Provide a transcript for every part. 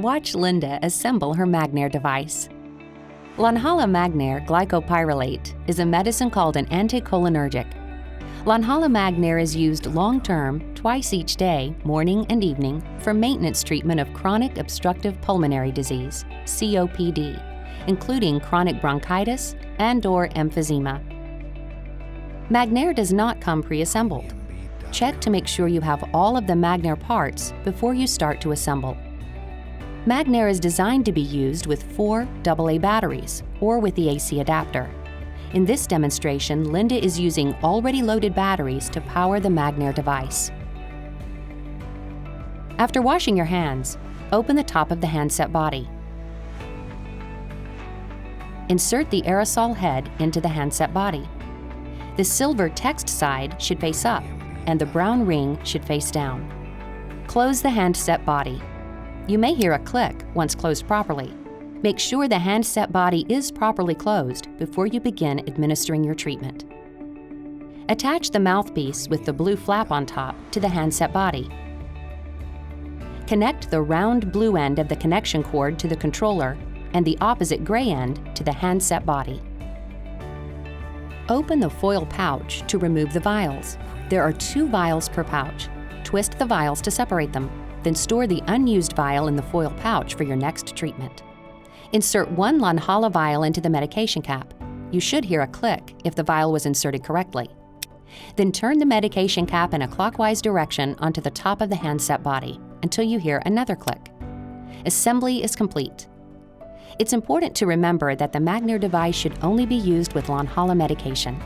watch Linda assemble her Magnair device. LONHALA MAGNAIR glycopyrrolate is a medicine called an anticholinergic. LONHALA MAGNAIR is used long-term, twice each day, morning and evening, for maintenance treatment of chronic obstructive pulmonary disease, COPD, including chronic bronchitis and/or emphysema. Magnair does not come pre-assembled. Check to make sure you have all of the Magnair parts before you start to assemble. Magnair is designed to be used with 4 AA batteries or with the AC adapter. In this demonstration, Linda is using already loaded batteries to power the Magnair device. After washing your hands, open the top of the handset body. Insert the aerosol head into the handset body. The silver text side should face up, and the brown ring should face down. Close the handset body. You may hear a click once closed properly. Make sure the handset body is properly closed before you begin administering your treatment. Attach the mouthpiece with the blue flap on top to the handset body. Connect the round blue end of the connection cord to the controller and the opposite gray end to the handset body. Open the foil pouch to remove the vials. There are 2 vials per pouch. Twist the vials to separate them, then store the unused vial in the foil pouch for your next treatment. Insert 1 LONHALA vial into the medication cap. You should hear a click if the vial was inserted correctly. Then turn the medication cap in a clockwise direction onto the top of the handset body until you hear another click. Assembly is complete. It's important to remember that the Magnair device should only be used with LONHALA medication.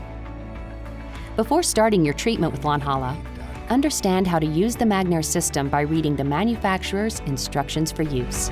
Before starting your treatment with LONHALA, understand how to use the Magnair system by reading the manufacturer's instructions for use.